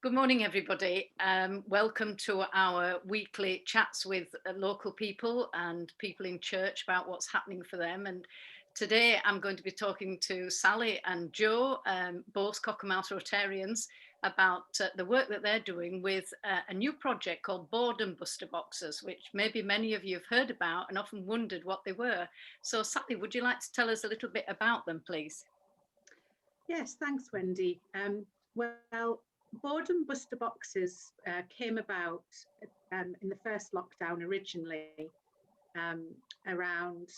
Good morning, everybody. Welcome to our weekly chats with local people and people in church about what's happening for them. And today I'm going to be talking to Sally and Joe, both Cockermouth Rotarians, about the work that they're doing with a new project called Boredom Buster Boxes, which maybe many of you have heard about and often wondered what they were. So Sally, would you like to tell us a little bit about them, please? Yes, thanks, Wendy. Well, Boredom Buster Boxes came about in the first lockdown originally, around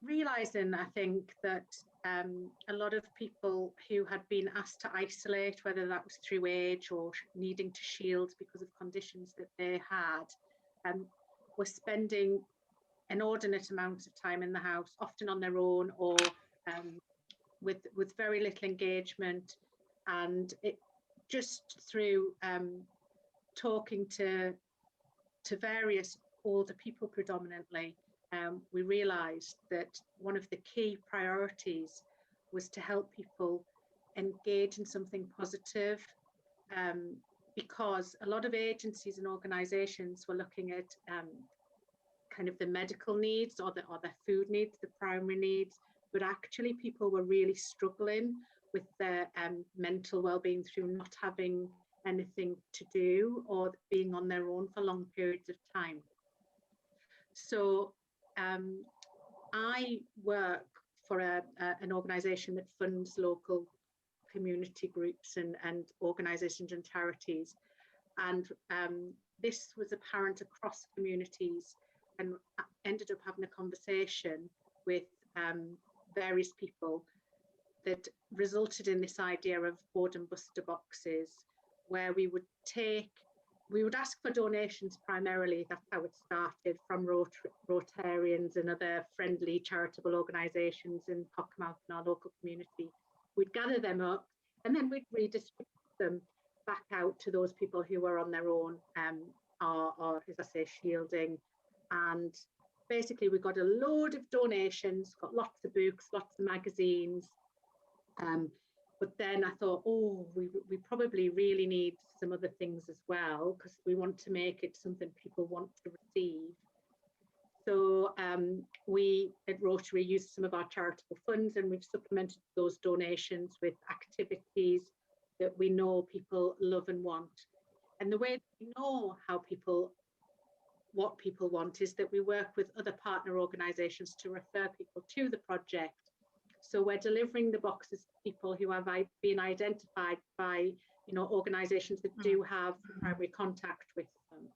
realising, I think, that a lot of people who had been asked to isolate, whether that was through age or needing to shield because of conditions that they had, were spending inordinate amounts of time in the house, often on their own or with very little engagement. And it just through talking to various older people predominantly, we realised that one of the key priorities was to help people engage in something positive, because a lot of agencies and organisations were looking at kind of the medical needs or the food needs, the primary needs, but actually people were really struggling with their mental well-being through not having anything to do or being on their own for long periods of time. So I work for an organisation that funds local community groups and organisations and charities, and this was apparent across communities, and ended up having a conversation with various people that resulted in this idea of Boredom Buster Boxes, where we would ask for donations primarily. That's how it started, from Rotarians and other friendly charitable organisations in Cockermouth and our local community. We'd gather them up and then we'd redistribute them back out to those people who were on their own, or as I say, shielding. And basically we got a load of donations, got lots of books, lots of magazines. But then I thought, we probably really need some other things as well, because we want to make it something people want to receive. So we at Rotary used some of our charitable funds, and we've supplemented those donations with activities that we know people love and want. And the way that we know what people want is that we work with other partner organisations to refer people to the project. So we're delivering the boxes to people who have been identified by, organisations that do have primary contact with them.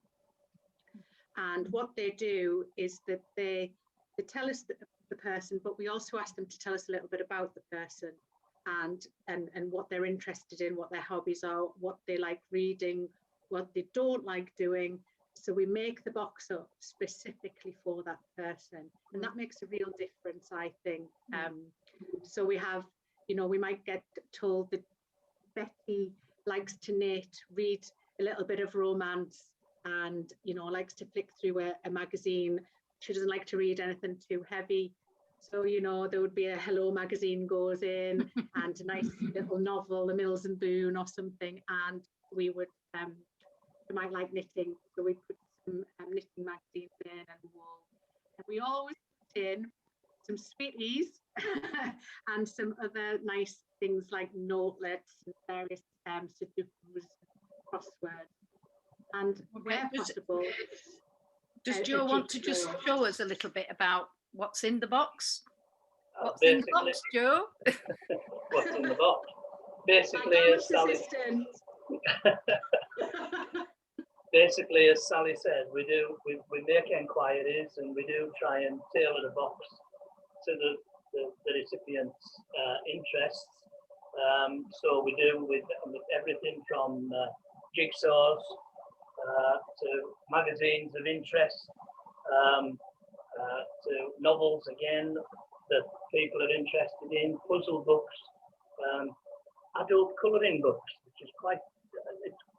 And what they do is that they tell us the person, but we also ask them to tell us a little bit about the person and what they're interested in, what their hobbies are, what they like reading, what they don't like doing. So we make the box up specifically for that person, and that makes a real difference, I think. So we have, we might get told that Betty likes to knit, read a little bit of romance, and likes to flick through a magazine. She doesn't like to read anything too heavy. So there would be a Hello magazine goes in, and a nice little novel, The Mills and Boon or something, and we would. They might like knitting, so we put some knitting magazines in and wool. And we always put in some sweeties and some other nice things like notelets and various Sudokus, crosswords. And where possible. Does Joe want to just show us a little bit about what's in the box? What's in the box, Joe? What's in the box? Basically, as Sally basically, as Sally said, we make enquiries, and we do try and tailor the box to the recipient's interests. So we do with everything from jigsaws to magazines of interest, to novels again that people are interested in, puzzle books, adult colouring books, which is quite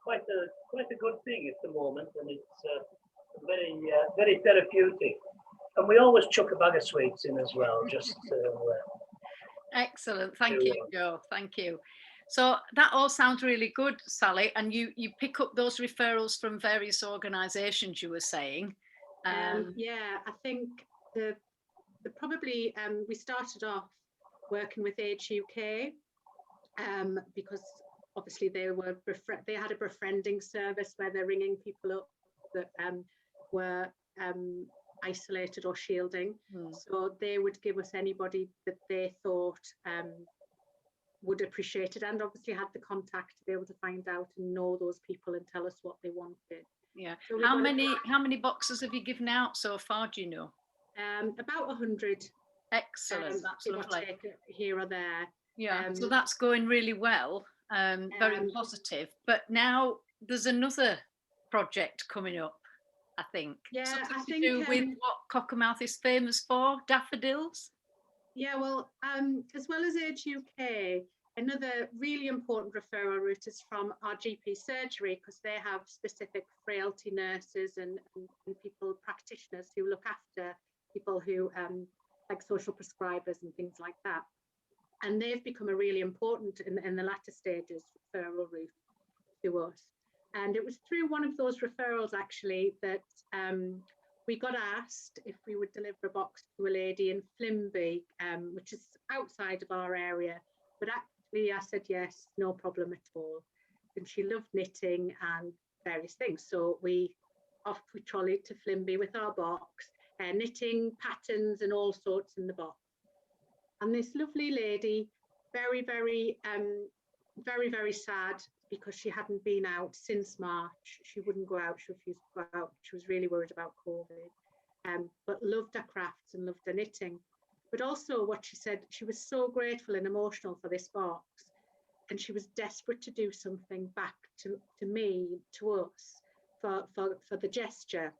a good thing at the moment, and it's very therapeutic. And we always chuck a bag of sweets in as well, just to. Excellent, thank you, Joe. Thank you. So that all sounds really good, Sally. And you pick up those referrals from various organisations, you were saying. Yeah, I think the probably we started off working with Age UK because obviously they had a befriending service where they're ringing people up that were isolated or shielding. So they would give us anybody that they thought would appreciate it, and obviously had the contact to be able to find out and know those people and tell us what they wanted. Yeah. So how many boxes have you given out so far, do you know? About 100. Excellent. That's lovely. Here or there. Yeah. So that's going really well. Very positive. But now there's another project coming up, I think. Yeah, something I think to do with what Cockermouth is famous for, daffodils. Yeah, well, as well as Age UK, another really important referral route is from our GP surgery, because they have specific frailty nurses and people, practitioners who look after people who like social prescribers and things like that. And they've become a really important in the latter stages referral route to us. And it was through one of those referrals actually that we got asked if we would deliver a box to a lady in Flimby, which is outside of our area. But actually I said yes, no problem at all. And she loved knitting and various things. So we trolleyed to Flimby with our box, knitting patterns and all sorts in the box. And this lovely lady, very, very sad, because she hadn't been out since March. She wouldn't go out, she refused to go out. She was really worried about COVID, but loved her crafts and loved her knitting. But also what she said, she was so grateful and emotional for this box, and she was desperate to do something back to me, to us, for the gesture.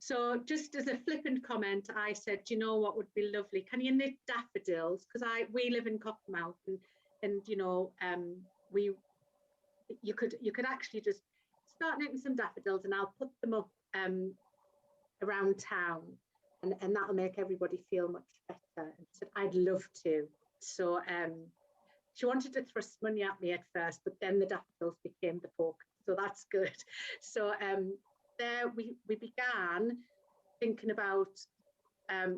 So just as a flippant comment, I said, do you know what would be lovely? Can you knit daffodils? Because we live in Cockermouth, and you know, you could actually just start knitting some daffodils, and I'll put them up around town, and that'll make everybody feel much better. And said, I'd love to. So she wanted to thrust money at me at first, but then the daffodils became the focus. So that's good. So there we began thinking about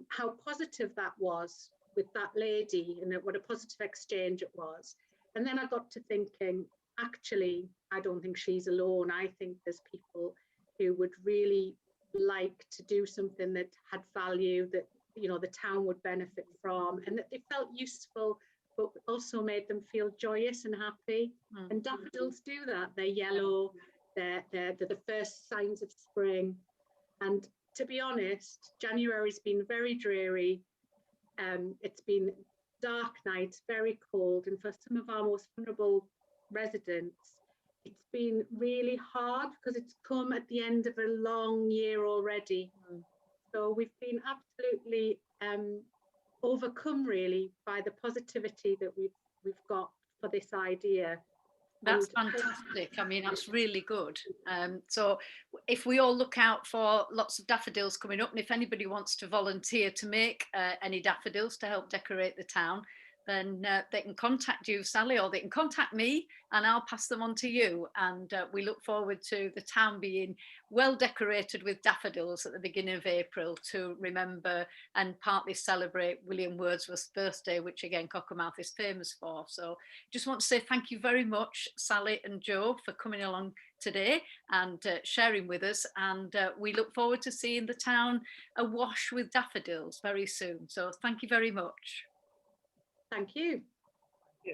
how positive that was with that lady, and what a positive exchange it was. And then I got to thinking, actually, I don't think she's alone. I think there's people who would really like to do something that had value, that, you know, the town would benefit from, and that they felt useful, but also made them feel joyous and happy. And daffodils do that. They're yellow. They're the first signs of spring. And to be honest, January's been very dreary. It's been dark nights, very cold. And for some of our most vulnerable residents, it's been really hard, because it's come at the end of a long year already. So we've been absolutely overcome, really, by the positivity that we've got for this idea. That's fantastic. I mean, that's really good. So if we all look out for lots of daffodils coming up, and if anybody wants to volunteer to make any daffodils to help decorate the town, then they can contact you, Sally, or they can contact me, and I'll pass them on to you. And we look forward to the town being well decorated with daffodils at the beginning of April, to remember and partly celebrate William Wordsworth's birthday, which again Cockermouth is famous for. So just want to say thank you very much, Sally and Joe, for coming along today and sharing with us. And we look forward to seeing the town awash with daffodils very soon. So thank you very much. Thank you. Yeah.